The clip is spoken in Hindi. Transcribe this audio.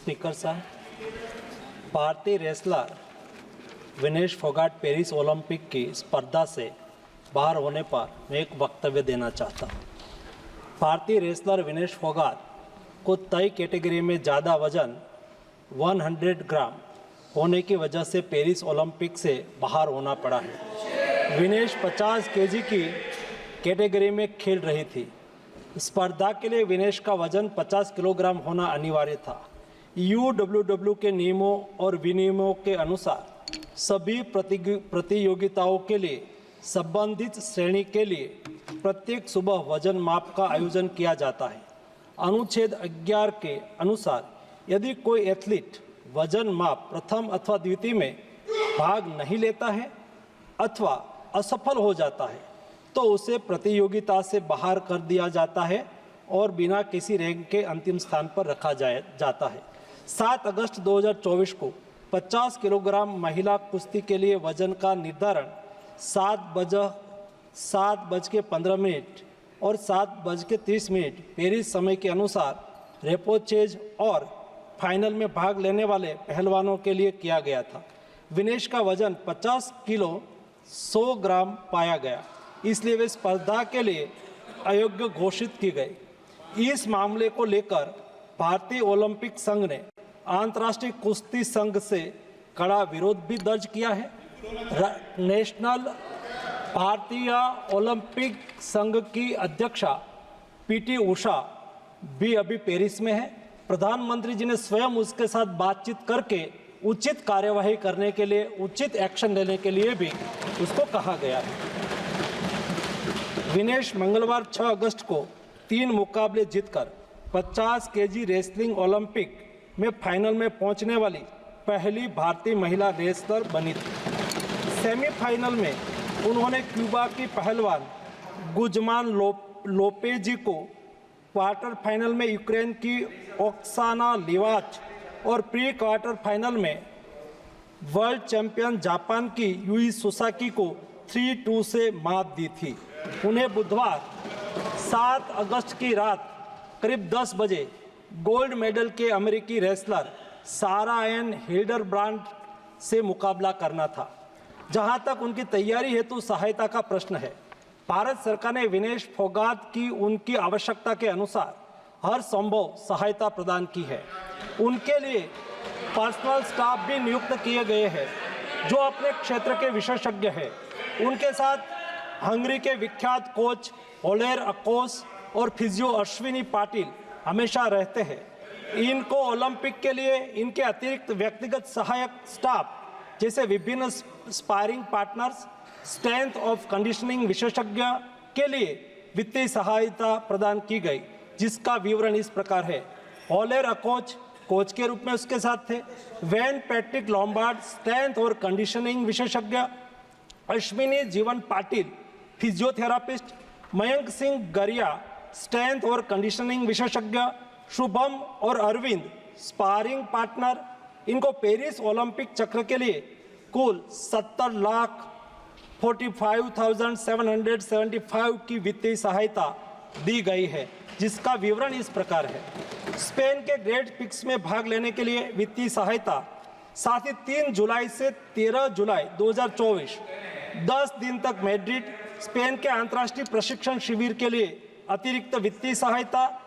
स्पीकर साहब, भारतीय wrestler Vinesh Phogat Paris Olympic की स्पर्धा से बाहर होने पर मैं एक वक्तव्य देना चाहता हूँ। भारतीय रेसलर विनेश फोगाट को तय कैटेगरी में ज़्यादा वजन 100 ग्राम होने की वजह से पेरिस ओलंपिक से बाहर होना पड़ा है। विनेश 50 केजी की कैटेगरी में खेल रही थी। स्पर्धा के लिए विनेश का वजन 50 किलोग्राम होना अनिवार्य था। यूडब्ल्यूडब्ल्यू के नियमों और विनियमों के अनुसार सभी प्रतियोगिताओं के लिए संबंधित श्रेणी के लिए प्रत्येक सुबह वजन माप का आयोजन किया जाता है। अनुच्छेद 11 के अनुसार यदि कोई एथलीट वजन माप प्रथम अथवा द्वितीय में भाग नहीं लेता है अथवा असफल हो जाता है तो उसे प्रतियोगिता से बाहर कर दिया जाता है और बिना किसी रैंक के अंतिम स्थान पर रखा जाता है। 7 अगस्त 2024 को 50 किलोग्राम महिला कुश्ती के लिए वजन का निर्धारण 7:15 और 7:30 पेरिस समय के अनुसार रेपोचेज और फाइनल में भाग लेने वाले पहलवानों के लिए किया गया था। विनेश का वजन 50 किलो 100 ग्राम पाया गया, इसलिए वे स्पर्धा के लिए अयोग्य घोषित की गई। इस मामले को लेकर भारतीय ओलंपिक संघ ने अंतर्राष्ट्रीय कुश्ती संघ से कड़ा विरोध भी दर्ज किया है। नेशनल भारतीय ओलंपिक संघ की अध्यक्षा पीटी उषा भी अभी पेरिस में है। प्रधानमंत्री जी ने स्वयं उसके साथ बातचीत करके उचित कार्यवाही करने के लिए, उचित एक्शन लेने के लिए भी उसको कहा गया है। विनेश मंगलवार 6 अगस्त को 3 मुकाबले जीतकर 50 केजी रेसलिंग ओलंपिक में फाइनल में पहुंचने वाली पहली भारतीय महिला रेसलर बनी थी। सेमीफाइनल में उन्होंने क्यूबा की पहलवान गुजमान लोपेजी को, क्वार्टर फाइनल में यूक्रेन की ओक्साना लिवाच और प्री क्वार्टर फाइनल में वर्ल्ड चैंपियन जापान की यूई सुसाकी को 3-2 से मात दी थी। उन्हें बुधवार 7 अगस्त की रात करीब 10 बजे गोल्ड मेडल के अमेरिकी रेसलर सारा एन हिल्डरब्रांड से मुकाबला करना था। जहां तक उनकी तैयारी हेतु सहायता का प्रश्न है, भारत सरकार ने विनेश फोगाट की उनकी आवश्यकता के अनुसार हर संभव सहायता प्रदान की है। उनके लिए पर्सनल स्टाफ भी नियुक्त किए गए हैं जो अपने क्षेत्र के विशेषज्ञ हैं। उनके साथ हंगरी के विख्यात कोच ओलेर अकोस और फिजियो अश्विनी पाटिल हमेशा रहते हैं। इनको ओलंपिक के लिए इनके अतिरिक्त व्यक्तिगत सहायक स्टाफ जैसे विभिन्न sparring partners, strength of conditioning विशेषज्ञ के लिए वित्तीय सहायता प्रदान की गई, जिसका विवरण इस प्रकार है। ओलेर अकोच कोच के रूप में उसके साथ थे, वैन पैट्रिक लॉम्बार्ड स्ट्रेंथ और कंडीशनिंग विशेषज्ञ, अश्विनी जीवन पाटिल फिजियोथेरापिस्ट, मयंक सिंह गरिया स्ट्रेंथ और कंडीशनिंग विशेषज्ञ, शुभम और अरविंद स्पारिंग पार्टनर। इनको पेरिस ओलंपिक चक्र के लिए कुल 70,45,775 की वित्तीय सहायता दी गई है, जिसका विवरण इस प्रकार है। स्पेन के ग्रेट पिक्स में भाग लेने के लिए वित्तीय सहायता, साथ ही 3 जुलाई से 13 जुलाई 2024 10 दिन तक मैड्रिड, स्पेन के अंतर्राष्ट्रीय प्रशिक्षण शिविर के लिए अतिरिक्त वित्तीय सहायता